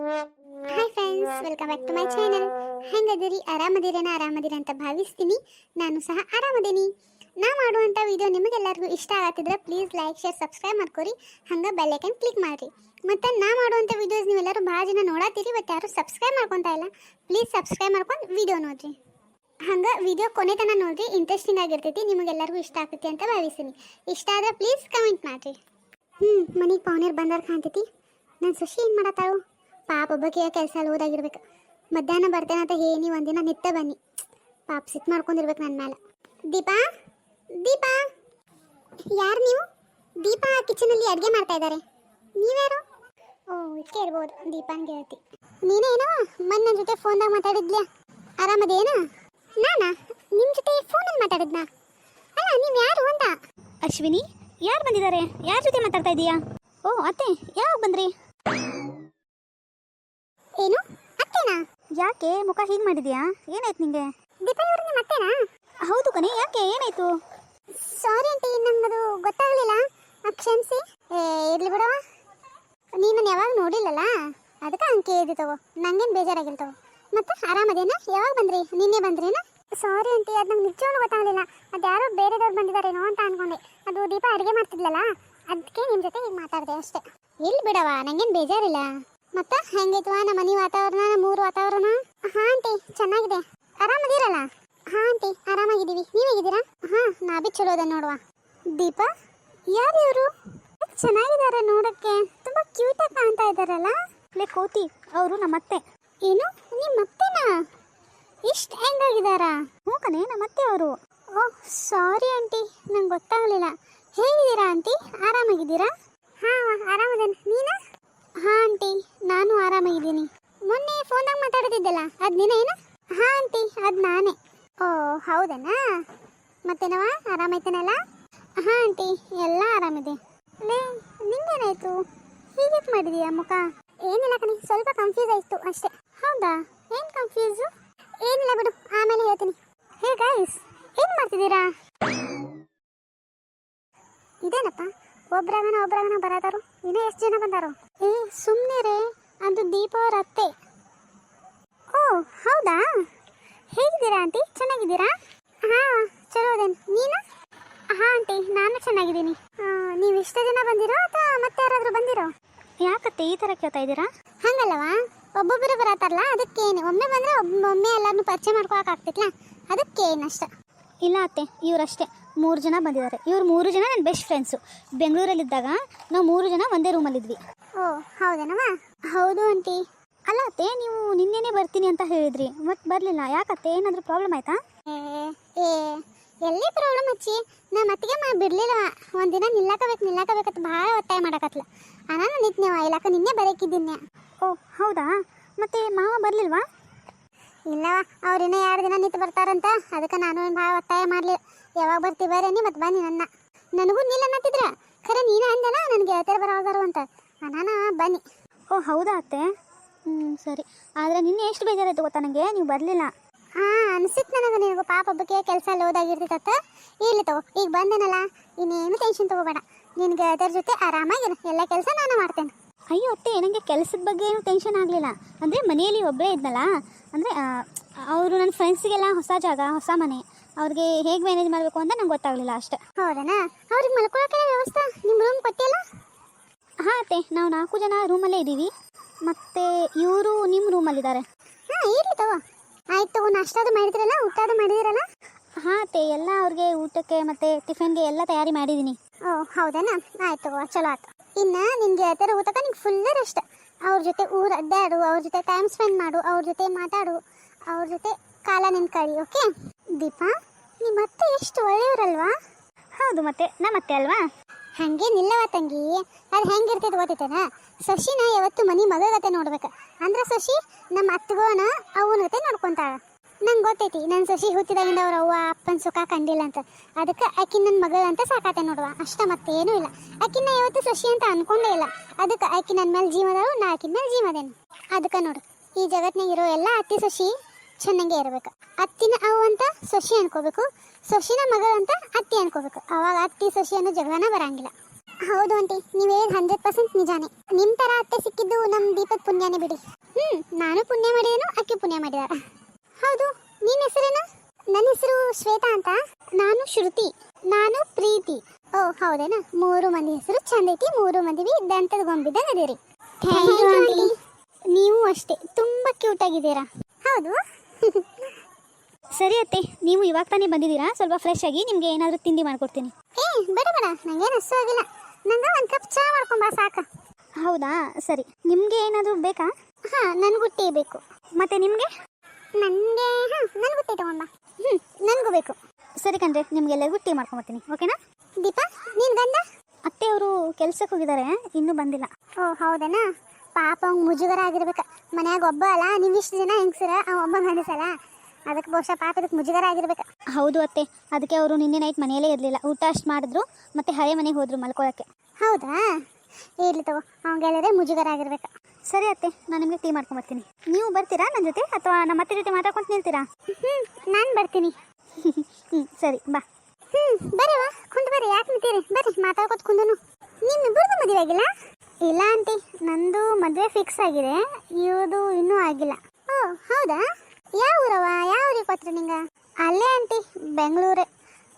Hi friends, welcome back to my channel. ಹೆಂಗದಿರಿ? ಆರಾಮದಿರಿ ಅಂತ ಭಾವಿಸ್ತೀನಿ. ನಾನು ಸಹ ಆರಾಮದೀನಿ. ನಾ ಮಾಡುವಂಥ ವಿಡಿಯೋ ನಿಮಗೆಲ್ಲರಿಗೂ ಇಷ್ಟ ಆಗತ್ತಿದ್ರೆ ಪ್ಲೀಸ್ ಲೈಕ್, ಶೇರ್, ಸಬ್ಸ್ಕ್ರೈಬ್ ಮಾಡ್ಕೊರಿ. ಹಂಗೆ ಬೆಲ್ ಐಕನ್ ಕ್ಲಿಕ್ ಮಾಡಿರಿ. ಮತ್ತು ನಾ ಮಾಡುವಂಥ ವಿಡಿಯೋಸ್ ನೀವೆಲ್ಲರೂ ಭಾಳ ಜನ ನೋಡತ್ತೀರಿ, ಬಟ್ ಯಾರು ಸಬ್ಸ್ಕ್ರೈಬ್ ಮಾಡ್ಕೊತಾ ಇಲ್ಲ. ಪ್ಲೀಸ್ ಸಬ್ಸ್ಕ್ರೈಬ್ ಮಾಡ್ಕೊಂಡು ವಿಡಿಯೋ ನೋಡಿರಿ. ಹಂಗೆ ವಿಡಿಯೋ ಕೊನೆ ತನಕ ನೋಡಿರಿ, ಇಂಟ್ರೆಸ್ಟಿಂಗ್ ಆಗಿರ್ತೈತಿ. ನಿಮಗೆಲ್ಲರಿಗೂ ಇಷ್ಟ ಆಗ್ತೈತಿ ಅಂತ ಭಾವಿಸ್ತೀನಿ. ಇಷ್ಟ ಆದರೆ ಪ್ಲೀಸ್ ಕಮೆಂಟ್ ಮಾಡಿರಿ. ಮನೆಗೆ ಪೌನೇರು ಬಂದಾರ ಕಾಣ್ತೈತಿ. ನನ್ನ ಸುಶಿ ಏನು ಮಾಡತ್ತಾಳು? ಪಾಪ ಒಬ್ಬಕ್ಕೆ ಕೆಲಸ ಅಲ್ಲಿ ಓದಾಗಿರ್ಬೇಕು. ಮಧ್ಯಾಹ್ನ ಬರ್ತೇನೆ ಅಂತ ಹೇಳಿ ಒಂದಿನ ನಿತ್ತ ಬನ್ನಿ. ಪಾಪ ಸಿಟ್ಟು ಮಾಡ್ಕೊಂಡಿರ್ಬೇಕು ನನ್ನ ಮೇಲೆ. ದೀಪಾ, ದೀಪಾ, ಯಾರು ನೀವು? ದೀಪಾ ಕಿಚನಲ್ಲಿ ಅಡುಗೆ ಮಾಡ್ತಾ ಇದ್ದಾರೆ. ನೀವ್ಯಾರು? ಓ, ಇದಕ್ಕೆ ಇರ್ಬೋದು, ದೀಪಾನ್ ಗೆಳತಿ. ನೀನೇನೋ ನನ್ನ ಜೊತೆ ಫೋನ್ದಾಗ ಮಾತಾಡಿದ್ಯಾ? ಆರಾಮದೇನಾ? ನಾನಾ ನಿಮ್ಮ ಜೊತೆ ಫೋನಲ್ಲಿ ಮಾತಾಡಿದ್ನಾ? ಅಲ್ಲ, ನೀವು ಯಾರು ಅಂತ. ಅಶ್ವಿನಿ, ಯಾರು ಬಂದಿದ್ದಾರೆ? ಯಾರ ಜೊತೆ ಮಾತಾಡ್ತಾ ಇದೀಯಾ? ಓ ಅತ್ತೆ, ಯಾವಾಗ ಬಂದ್ರಿ? ಏನು ಅತ್ತೇನಾ? ಯಾಕೆ ಮುಖ ಹೀಗೆ ಮಾಡಿದ್ಯಾ? ಏನಾಯ್ತು ನಿಂಗೆ? ದೀಪಾ ಇವ್ರಿಗೆ ಮತ್ತೇನಾ? ಹೌದು ಕಣೆ, ಯಾಕೆ ಏನಾಯ್ತು? ಸಾರಿ ಆಂಟಿ, ನಂಗದು ಗೊತ್ತಾಗಲಿಲ್ಲ, ಕ್ಷಮಿಸಿ. ಇರ್ಲಿ ಬಿಡವ, ನೀನು ಯಾವಾಗ ನೋಡಿಲ್ಲಲ್ಲ, ಅದಕ್ಕೆ ಹಂಗೆ ಕೇಳಿದಿ ತಗೋ. ನಂಗೇನು ಬೇಜಾರಾಗಿಲ್ಲ ತಗೋ. ಮತ್ತೆ ಆರಾಮದೇನಾ? ಯಾವಾಗ ಬಂದ್ರಿ? ನಿನ್ನೆ ಬಂದ್ರೇನಾ? ಸಾರಿ ಆಂಟಿ, ಅದು ನಂಗೆ ನಿಜವಾಗ್ಲೂ ಗೊತ್ತಾಗಲಿಲ್ಲ. ಅದು ಯಾರೋ ಬೇರೆದವ್ರು ಬಂದಿದ್ದಾರೇನೋ ಅಂತ ಅನ್ಕೊಂಡೆ. ಅದು ದೀಪಾ ಅಡುಗೆ ಮಾಡ್ತಿದ್ಲಲ್ಲ, ಅದಕ್ಕೆ ನಿಮ್ಮ ಜೊತೆ ಈಗ ಮಾತಾಡಿದೆ ಅಷ್ಟೇ. ಇಲ್ಲಿ ಬಿಡವ, ನಂಗೇನು ಬೇಜಾರಿಲ್ಲ. ಮತ್ತೆ ಹೆಂಗೈತವಾ ನಮ್ಮ ಮನೆ ವಾತಾವರಣ, ನಮ್ಮೂರು ವಾತಾವರಣ? ಹಾಂ ಆಂಟಿ, ಚೆನ್ನಾಗಿದೆ. ಆರಾಮದಿರಲ್ಲ? ಹಾಂ ಆಂಟಿ, ಆರಾಮಾಗಿದ್ದೀವಿ. ನೀವು ಹೇಗಿದ್ದೀರಾ? ಹಾಂ, ನಾ ಬಿ ಚಲೋ ಅದ ನೋಡುವ. ದೀಪಾ, ಯಾರು ಇವರು? ಚೆನ್ನಾಗಿದ್ದಾರೆ ನೋಡೋಕ್ಕೆ, ತುಂಬ ಕ್ಯೂಟಾಗಿ ಕಾಣ್ತಾ ಇದ್ದಾರಲ್ಲ. ಲೇ ಕೋತಿ, ಅವರು ನಮ್ಮತ್ತೆ. ಏನು, ನಿಮ್ಮ ಅತ್ತೆನಾ? ಇಷ್ಟು ಹೆಂಗಾಗಿದ್ದಾರಾ? ಹ್ಞೂ ಕಣೆ, ನಮ್ಮತ್ತೆ ಅವರು. ಓಹ್ ಸಾರಿ ಆಂಟಿ, ನಂಗೆ ಗೊತ್ತಾಗಲಿಲ್ಲ. ಹೇಗಿದ್ದೀರಾ ಆಂಟಿ? ಆರಾಮಾಗಿದ್ದೀರಾ? ಹಾಂ, ಆರಾಮದೇನೆ. ನೀನು? ಹಾಂ ಆಂಟಿ, ನಾನು ಆರಾಮಾಗಿದ್ದೀನಿ. ಮೊನ್ನೆ ಫೋನಾಗ ಮಾತಾಡ್ತಿದ್ದಲ್ಲ, ಅದು ನೀನೇನು? ಹಾಂ ಆಂಟಿ, ಅದು ನಾನೇ. ಓ ಹೌದನಾ? ಮತ್ತೇನವ, ಆರಾಮೈತೇನಲ್ಲ? ಹಾಂ ಆಂಟಿ, ಎಲ್ಲ ಆರಾಮಿದೆ. ಲೇ, ನಿಂಗೇನಾಯಿತು? ಹೀಗೆ ಮಾಡಿದೀಯಾ ಮುಖ? ಏನಿಲ್ಲ ಕಣಿ, ಸ್ವಲ್ಪ ಕನ್ಫ್ಯೂಸ್ ಆಯಿತು ಅಷ್ಟೇ. ಹೌದಾ? ಏನು ಕನ್ಫ್ಯೂಸು? ಏನಿಲ್ಲ ಬಿಡು, ಆಮೇಲೆ ಹೇಳ್ತೀನಿ. ಹೇ ಗೈಸ್, ಏನು ಮಾಡ್ತಿದ್ದೀರಾ? ಇದೇನಪ್ಪ, ಒಬ್ರಾಗನ ಬರತಾರು. ಇನ್ನೂ ಎಷ್ಟು ಜನ ಬಂದಾರು? ಏ ಸುಮ್ಮನೆ ರೇ, ಅದು ದೀಪ ಅವ್ರ ಅತ್ತೆ. ಓ ಹೌದಾ? ಹೇಗಿದ್ದೀರಾ ಆಂಟಿ? ಚೆನ್ನಾಗಿದ್ದೀರಾ? ಹಾಂ, ಚಲೋ ಅದೇನು. ನೀನು? ಹಾಂ ಆಂಟಿ, ನಾನು ಚೆನ್ನಾಗಿದ್ದೀನಿ. ನೀವು ಇಷ್ಟು ಜನ ಬಂದಿರೋ ಅಥವಾ ಮತ್ತೆ ಯಾರಾದರೂ ಬಂದಿರೋ? ಯಾಕತ್ತೆ ಈ ಥರ ಕೇಳ್ತಾ ಇದ್ದೀರಾ? ಹಂಗಲ್ಲವಾ, ಒಬ್ಬೊಬ್ಬರು ಬರತ್ತಾರಲ್ಲ, ಅದಕ್ಕೇನು. ಒಮ್ಮೆ ಬಂದರೆ ಒಮ್ಮೆ ಎಲ್ಲರನ್ನೂ ಪರಿಚಯ ಮಾಡ್ಕೊಳಕ್ಕಾಗ್ತಿತ್ಲ, ಅದಕ್ಕೇನು ಅಷ್ಟೆ. ಇಲ್ಲ ಅತ್ತೆ, ಇವರಷ್ಟೇ 3 ಜನ ಬಂದಿದ್ದಾರೆ. ಇವ್ರು 3 ಜನ ನನ್ನ ಬೆಸ್ಟ್ ಫ್ರೆಂಡ್ಸು. ಬೆಂಗಳೂರಲ್ಲಿದ್ದಾಗ ನಾವು 3 ಜನ ಒಂದೇ ರೂಮಲ್ಲಿದ್ವಿ. ಓ ಹೌದೇನವ? ಹೌದು ಆಂಟಿ. ಅಲ್ಲ ಅತ್ತೆ, ನೀವು ನಿನ್ನೆನೇ ಬರ್ತೀನಿ ಅಂತ ಹೇಳಿದ್ರಿ, ಮತ್ತೆ ಬರಲಿಲ್ಲ. ಯಾಕತ್ತೆ, ಏನಾದರೂ ಪ್ರಾಬ್ಲಮ್ ಆಯಿತಾ? ಏ ಎಲ್ಲಿ ಪ್ರಾಬ್ಲಮ್ ಹಚ್ಚಿ, ನಮ್ಮ ಅತ್ತಿಗೆ ಬಿಡಲಿಲ್ಲ. ಒಂದಿನ ನಿಲ್ಲಕಬೇಕಂತ ಭಾಳ ಒತ್ತಾಯ ಮಾಡಕತ್ಲ. ನಾನು ನಿಂತೇವ ಇಲ್ಲಕ್ಕ, ನಿನ್ನೆ ಬರೋಕಿದ್ದೀನಿ. ಓ ಹೌದಾ? ಮತ್ತೆ ಮಾವ ಬರಲಿಲ್ವಾ? ಇಲ್ಲವ, ಅವ್ರಿನ್ನೂ 2 ದಿನ ನಿಂತು ಬರ್ತಾರಂತ. ಅದಕ್ಕೆ ನಾನು ಭಾಳ ಒತ್ತಾಯ ಮಾಡಲಿ. ಯಾವಾಗ ಬರ್ತೀವಿ ಬರೇನಿ, ಮತ್ತು ಬನ್ನಿ ನನಗೂ ನಿಲ್ಲ ಅನ್ನತ್ತಿದ್ರ. ಖರೆ ನೀನು ಅಂದಲ್ಲ, ನನಗೆ ಹೇಳ್ತಾರೆ ಬರೋದಾರು ಅಂತ. ನಾನು ಬನ್ನಿ. ಓ ಹೌದಾ ಅತ್ತೆ? ಸರಿ. ಆದರೆ ನಿನ್ನೆ ಎಷ್ಟು ಬೇಜಾರಾಯ್ತು ಗೊತ್ತಾ ನನಗೆ, ನೀವು ಬರಲಿಲ್ಲ. ಹಾಂ, ಅನಿಸಿತ್ತು ನನಗೆ. ನಿನಗೂ ಪಾಪ ಒಬ್ಬಕ್ಕೆ ಕೆಲಸ ಅಲ್ಲಿ ಓದಾಗಿರ್ತೈತತ್ತ. ಇಲ್ಲಿ ತಗೋ, ಈಗ ಬಂದೇನಲ್ಲ, ಇನ್ನೇನು ಟೆನ್ಷನ್ ತಗೋಬೇಡ. ನಿನಗೆ ಅದರ ಜೊತೆ ಆರಾಮಾಗಿರು, ಎಲ್ಲ ಕೆಲಸ ನಾನು ಮಾಡ್ತೇನೆ. ಅಯ್ಯೋ ಅತ್ತೆ, ನನಗೆ ಕೆಲಸದ ಬಗ್ಗೆ ಏನು ಟೆನ್ಷನ್ ಆಗಲಿಲ್ಲ. ಅಂದರೆ ಮನೆಯಲ್ಲಿ ಒಬ್ಬರೇ ಇದ್ನಲ್ಲ, ಅಂದರೆ ಅವರು ನನ್ನ ಫ್ರೆಂಡ್ಸಿಗೆಲ್ಲ ಹೊಸ ಜಾಗ, ಹೊಸ ಮನೆ, ಅವ್ರಿಗೆ ಹೇಗೆ ಮ್ಯಾನೇಜ್ ಮಾಡಬೇಕು ಅಂತ ನಂಗೆ ಗೊತ್ತಾಗಲಿಲ್ಲ ಅಷ್ಟೇ. ಹೌದನಾ? ಅವ್ರಿಗೆ ಮಲ್ಕೊಳ್ಳೋಕೆ ವ್ಯವಸ್ಥೆ ನಿಮ್ಮ ರೂಮ್ ಕೊಟ್ಟಿಲ್ಲ? ಹಾಂ ಅತ್ತೆ, ನಾವು 4 ಜನ ರೂಮಲ್ಲೇ ಇದ್ದೀವಿ. ಮತ್ತು ಇವರು ನಿಮ್ಮ ರೂಮಲ್ಲಿದ್ದಾರೆ. ಹಾಂ, ಇರಲಿ ತಗೋ. ಆಯ್ತು, ನಾಷ್ಟಾದು ಮಾಡಿದ್ರಲ್ಲ, ಊಟದು ಮಾಡಿದಿರಲ್ಲ? ಹಾಂ ಅತ್ತೆ, ಎಲ್ಲ ಅವ್ರಿಗೆ ಊಟಕ್ಕೆ ಮತ್ತು ಟಿಫನ್ಗೆ ಎಲ್ಲ ತಯಾರಿ ಮಾಡಿದ್ದೀನಿ. ಓ ಹೌದನಾ? ಆಯ್ತು ತಗೋ, ಚಲೋ ಆಯ್ತು. ಇನ್ನು ನಿನಗೆ ಆ ಥರ ಊಟಕ್ಕೆ ನಿಂಗೆ ಫುಲ್ ರೆಸ್ಟ್. ಅವ್ರ ಜೊತೆ ಊರು ಅಡ್ಡಾಡು, ಅವ್ರ ಜೊತೆ ಟೈಮ್ ಸ್ಪೆಂಡ್ ಮಾಡು, ಅವ್ರ ಜೊತೆ ಮಾತಾಡು, ಅವ್ರ ಜೊತೆ ಕಾಲ ನೆನ್ಕಳಿ. ಓಕೆ ದೀಪಾ, ನಿಮ್ಮ ಅತ್ತೆ ಎಷ್ಟು ಒಳ್ಳೆಯವರಲ್ವಾ? ಹೌದು, ಮತ್ತೆ ನಮ್ಮ ಅತ್ತೆ ಅಲ್ವಾ? ಹಂಗೇನಿಲ್ಲವ ತಂಗಿ, ಅದು ಹೆಂಗಿರ್ತೈತೆ ಗೊತ್ತೈತೇನ? ಶಶಿನ ಯಾವತ್ತು ಮನೆ ಮಗಗತೆ ನೋಡ್ಬೇಕು. ಅಂದ್ರೆ ಶಶಿ ನಮ್ಮ ಅತ್ತಗೋನ ಅವನ ಗತೆ ನೋಡ್ಕೊಂತಾಳ. ನಂಗೆ ಗೊತ್ತೈತಿ, ನನ್ನ ಶಶಿ ಹುಟ್ಟಿದಾಗಿಂದ ಅವ್ರ ಅವ್ವ ಅಪ್ಪನ ಸುಖ ಕಂಡಿಲ್ಲ ಅಂತ. ಅದಕ್ಕೆ ಆಕಿನ ನನ್ನ ಮಗಳು ಅಂತ ಸಾಕಾತೆ ನೋಡುವ ಅಷ್ಟ, ಮತ್ತೇನೂ ಇಲ್ಲ. ಆಕಿನ ಯಾವತ್ತು ಶಶಿ ಅಂತ ಅನ್ಕೊಂಡೇ ಇಲ್ಲ. ಅದಕ್ಕೆ ಆಕಿ ನನ್ನ ಮೇಲೆ ಜೀವದಳು, ನಾ ಆಕಿನ ಮೇಲೆ ಜೀವದೇನು. ಅದಕ್ಕೆ ನೋಡು, ಈ ಜಗತ್ನಾಗ ಇರೋ ಎಲ್ಲ ಅತ್ತಿ ಶಶಿ ಚೆನ್ನಾಗೇ ಇರಬೇಕು. ಅತ್ತಿನ ಅವು ಅಂತ ಶಶಿ ಅನ್ಕೋಬೇಕು, ಶಶಿನ ಮಗಳು ಅಂತ ಅತ್ತಿ ಅನ್ಕೋಬೇಕು. ಅವಾಗ ಅತ್ತಿ ಶಶಿ ಅನ್ನೋ ಜಗಳನ ಬರಂಗಿಲ್ಲ. ಹೌದು ಆಂಟಿ, ನೀವು ಹೇಳಿದ 100% ನಿಜಾನೇ. ನಿಮ್ಮ ಥರ ಅತ್ತೆ ಸಿಕ್ಕಿದ್ದು ನಮ್ಮ ದೀಪದ ಪುಣ್ಯನೇ ಬಿಡಿ. ನಾನು ಪುಣ್ಯ ಮಾಡಿದೇನು, ಅಕ್ಕಿ ಪುಣ್ಯ ಮಾಡಿದಾರ. ಹೌದು, ನಿನ್ನ ಹೆಸರೇನು? ನನ್ನ ಹೆಸರು ಶ್ವೇತಾ ಅಂತ. ನಾನು ಶ್ರುತಿ. ನಾನು ಪ್ರೀತಿ. ಓ ಹೌದೇನಾ? 3 ಮಂದಿ ಹೆಸರು ಚಂದ ಐತಿ, 3 ಮಂದಿ ದಂತದ ಗೊಂಬಿದ್ದಾಗ ಅದೀರಿ. Thank you aunty. ನೀವು ಅಷ್ಟೇ ತುಂಬಾ ಕ್ಯೂಟ್ ಆಗಿದ್ದೀರಾ. ಹೌದು. ಸರಿ ಅತ್ತೆ, ನೀವು ಇವಾಗ ತಾನೇ ಬಂದಿದ್ದೀರಾ, ಸ್ವಲ್ಪ ಫ್ರೆಶ್ ಆಗಿ ನಿಮಗೆ ಏನಾದರೂ ತಿಂಡಿ ಮಾಡ್ಕೊಡ್ತೀನಿ. ಬೇಡ ಬೇಡ, ನಂಗೇನು ಹಸು ಆಗಿಲ್ಲ. ನಂಗೆ ಒಂದು ಕಪ್ ಚಹಾ ಮಾಡ್ಕೊಂಬಾ ಸಾಕ. ಹೌದಾ, ಸರಿ. ನಿಮಗೆ ಏನಾದರೂ ಬೇಕಾ? ನನಗೂ ಟೀ ಬೇಕು. ಮತ್ತೆ ನಿಮಗೆ? ನನಗೂ ಟೀ ತಗೊಂಬಾ. ನನಗೂ ಬೇಕು. ಸರಿ ಕಣ್ರಿ, ನಿಮ್ಗೆಲ್ಲರಿಗೂ ಟೀ ಮಾಡ್ಕೊಂಬರ್ತೀನಿ, ಓಕೆನಾ? ದೀಪಾ, ನೀನು ಗಂಡ? ಅತ್ತೆ ಅವರು ಕೆಲ್ಸಕ್ಕೆ ಹೋಗಿದ್ದಾರೆ, ಇನ್ನೂ ಬಂದಿಲ್ಲ. ಓ ಹೌದೇನಾ? ಪಾಪ ಅವ್ನು ಮುಜುಗರ ಆಗಿರ್ಬೇಕು. ಮನ್ಯಾಗ ಒಬ್ಬ ಅಲ್ಲ, ನೀವಿಷ್ಟು ಜನ ಹೆಂಗ್ಸರ, ಒಬ್ಬ ಗಂಡಸಲ್ಲ. ಅದಕ್ಕೆ ಬಹುಶಃ ಪಾಪ ಅದಕ್ಕೆ ಮುಜುಗರ ಆಗಿರ್ಬೇಕು. ಹೌದು ಅತ್ತೆ, ಅದಕ್ಕೆ ಅವರು ನಿನ್ನೆ ನೈಟ್ ಮನೆಯಲ್ಲೇ ಇರಲಿಲ್ಲ, ಊಟ ಅಷ್ಟು ಮಾಡಿದ್ರು, ಮತ್ತೆ ಹಳೆ ಮನೆಗೆ ಹೋದ್ರು ಮಲ್ಕೊಳ್ಳೋಕ್ಕೆ. ಹೌದಾ? ಇರ್ಲಿ ತಗೋ, ಅವ್ಗೆಲ್ಲರೇ ಮುಜುಗರ ಆಗಿರ್ಬೇಕು. ಸರಿ ಅತ್ತೆ, ನಾನು ನಿಮಗೆ ಟೀ ಮಾಡ್ಕೊಂಬರ್ತೀನಿ. ನೀವು ಬರ್ತೀರಾ ನನ್ನ ಜೊತೆ, ಅಥವಾ ನಮ್ಮ ಅತ್ತೆ ಜೊತೆ ಮಾತಾಡ್ಕೊಂಡು ನಿಲ್ತೀರಾ? ನಾನು ಬರ್ತೀನಿ. ಸರಿ ಬಾ. ಬರ್ರಿವಾ, ಕುಂದು ಬರ್ರಿ, ಯಾಕೆ ನಿಂತೀರಿ? ಬರ್ರಿ ಮಾತಾಡ್ಕೊತ ಕುಂದನು. ನಿಮ್ಮಿಬ್ಬರದು ಮದುವೆ ಆಗಿಲ್ಲ? ಇಲ್ಲ ಆಂಟಿ, ನಂದು ಮದುವೆ ಫಿಕ್ಸ್ ಆಗಿದೆ, ಇವ್ರದು ಇನ್ನೂ ಆಗಿಲ್ಲ. ಓ ಹೌದಾ? ಯಾವ ಊರವ? ಯಾವ ಊರಿಗೆ ಕೊಟ್ರು ನಿಂಗೆ? ಅಲ್ಲೇ ಆಂಟಿ, ಬೆಂಗಳೂರೇ.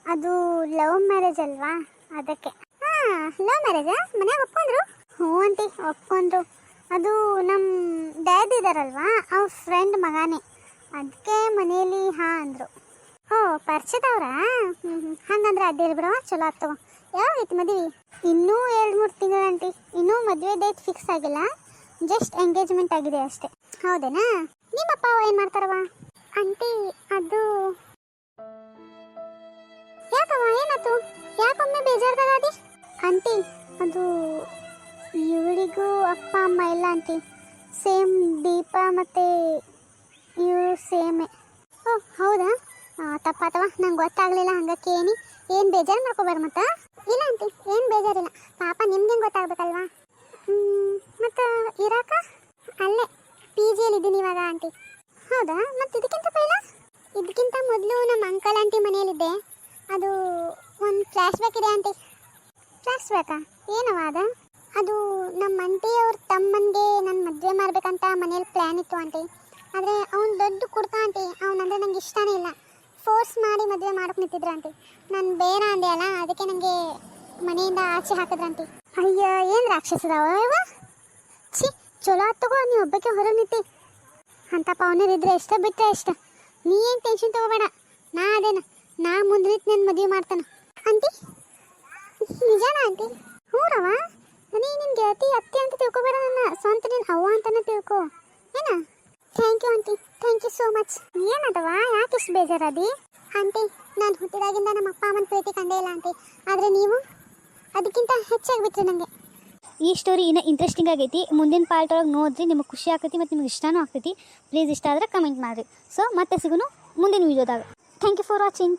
ಅದು ಲವ್ ಮ್ಯಾರೇಜ್ ಅಲ್ವಾ, ಅದಕ್ಕೆ. ಲವ್ ಮ್ಯಾರೇಜಾ? ಮನ್ಯಾಗ ಒಪ್ಕೊಂಡ್ರು? ಹ್ಞೂ ಆಂಟಿ, ಒಪ್ಕೊಂಡ್ರು. ಅದು ನಮ್ಮ ಡ್ಯಾಡ್ ಇದ್ದಾರಲ್ವಾ, ಅವ್ರ ಫ್ರೆಂಡ್ ಮಗಾನೇ, ಅದಕ್ಕೆ ಮನೆಯಲ್ಲಿ ಅಂದರು. ಓ ಪರಿಚಯದವ್ರಾ? ಹಂಗಂದ್ರೆ ಅಡ್ಡಿರಿ ಬಿಡವ, ಚಲೋ ಆಗ್ತವ. ಯಾವಾಗೈತಿ ಮದುವೆ? ಇನ್ನೂ 2-3 ತಿಂಗಳು ಆಂಟಿ. ಇನ್ನೂ ಮದುವೆ ಡೇಟ್ ಫಿಕ್ಸ್ ಆಗಿಲ್ಲ, ಜಸ್ಟ್ ಎಂಗೇಜ್ಮೆಂಟ್ ಆಗಿದೆ ಅಷ್ಟೇ. ಹೌದೇನಾ? ನಿಮ್ಮಪ್ಪ ಏನು ಮಾಡ್ತಾರವ? ಆಂಟಿ ಅದು ಯಾಕವ, ಏನಾಯ್ತು? ಯಾಕೊಮ್ಮೆ ಬೇಜಾರ್ದಾಗಾದಿ? ಆಂಟಿ ಅದು ಇವಳಿಗೂ ಅಪ್ಪ ಅಮ್ಮ ಇಲ್ಲ ಆಂಟಿ. ಸೇಮ್ ದೀಪ ಮತ್ತು ಇವರು ಸೇಮೇ. ಓ ಹೌದಾ? ತಪ್ಪಾತವ, ನಂಗೆ ಗೊತ್ತಾಗಲಿಲ್ಲ, ಹಂಗಕ್ಕೆ ಏನು ಬೇಜಾರು ಮಾಡ್ಕೊಬಾರ ಮತ್ತೆ. ಇಲ್ಲ ಆಂಟಿ, ಏನು ಬೇಜಾರಿಲ್ಲ, ಪಾಪ ನಿಮ್ಗೆ ಗೊತ್ತಾಗ್ಬೇಕಲ್ವಾ. ಮತ್ತು ಇರಾಕ ಅಲ್ಲೇ PGಯಲ್ಲಿ ಇದ್ದೀನಿ ಇವಾಗ ಆಂಟಿ. ಹೌದಾ? ಮತ್ತು ಇದಕ್ಕಿಂತ ಮೊದಲು ನಮ್ಮ ಅಂಕಲ್ ಆಂಟಿ ಮನೆಯಲ್ಲಿದ್ದೆ. ಅದು ಒಂದು ಫ್ಲ್ಯಾಶ್ ಬ್ಯಾಕ್ ಇದೆ ಆಂಟಿ. ಫ್ಲ್ಯಾಶ್ ಬ್ಯಾಕಾ? ಏನವ ಅದು ನಮ್ಮ ಆಂಟಿಯವ್ರ ತಮ್ಮನಿಗೆ ನಾನು ಮದುವೆ ಮಾಡಬೇಕಂತ ಮನೇಲಿ ಪ್ಲ್ಯಾನ್ ಇತ್ತು ಆಂಟಿ. ಆದರೆ ಅವ್ನು ದೊಡ್ಡ ಕುಡ್ತಾ ಆಂಟಿ, ಅವನಂದರೆ ನಂಗೆ ಇಷ್ಟನೇ ಇಲ್ಲ. ಫೋರ್ಸ್ ಮಾಡಿ ಮದುವೆ ಮಾಡೋಕೆ ನಿಂತಿದ್ರು ಆಂಟಿ. ನಾನು ಬೇಡ ಅಂದೆ ಅಲ್ಲ, ಅದಕ್ಕೆ ನನಗೆ ಮನೆಯಿಂದ ಆಚೆ ಹಾಕಿದ್ರಂಟಿ. ಅಯ್ಯ, ಏನು ರಾಕ್ಷಸದವ? ಛೀ, ಚಲೋ ಆತಗೋ, ನೀವು ಒಬ್ಬಕ್ಕೆ ಹೊರಗೆ ನಿಂತಿ. ಅಂತ ಪವನರಿದ್ರೆ ಎಷ್ಟ ಬಿಟ್ಟರೆ ಎಷ್ಟ. ನೀ ಏನು ಟೆನ್ಷನ್ ತಗೋಬೇಡ, ನಾ ಮುಂದೆ ನಿಂತು ನನ್ನ ಮದುವೆ ಮಾಡ್ತಾನೆ ಆಂಟಿ. ನಿಜಾನ ಆಂಟಿ? ಹ್ಞೂರವ, ನಿನ್ನ ಗೆಳತಿ ಅತ್ತೆ ಅಂತ ತಿಳ್ಕೊಬೇಡ, ನನ್ನ ಸ್ವಂತ ನಿನ್ನ ಅವ್ವ ಅಂತಾನೆ ತಿಳ್ಕೊ ಏನ. Thank you aunty, thank you so much. ಏನದವ, ಯಾಕೆ ಇಷ್ಟು ಬೇಜಾರದಿ? ಆಂಟಿ, ನಾನು ಹುಟ್ಟಿದಾಗಿಂದ ನಮ್ಮ ಅಪ್ಪ ಅಮ್ಮನ ಪ್ರೀತಿ ಕಂಡೇ ಇಲ್ಲ ಆಂಟಿ, ಆದರೆ ನೀವು ಅದಕ್ಕಿಂತ ಹೆಚ್ಚಾಗಿಬಿಟ್ರಿ ನನಗೆ. ಈ ಸ್ಟೋರಿ ಇನ್ನೂ ಇಂಟ್ರೆಸ್ಟಿಂಗ್ ಆಗೈತಿ, ಮುಂದಿನ ಪಾರ್ಟ್ ಒಳಗೆ ನೋಡಿರಿ, ನಿಮಗೆ ಖುಷಿ ಆಗ್ತೈತಿ ಮತ್ತು ನಿಮ್ಗೆ ಇಷ್ಟನೂ ಆಗ್ತೈತಿ. ಪ್ಲೀಸ್ ಇಷ್ಟ ಆದರೆ ಕಮೆಂಟ್ ಮಾಡಿರಿ. ಸೊ ಮತ್ತೆ ಸಿಗೋಣ ಮುಂದಿನ ವೀಡಿಯೋದಾಗ. Thank you for watching.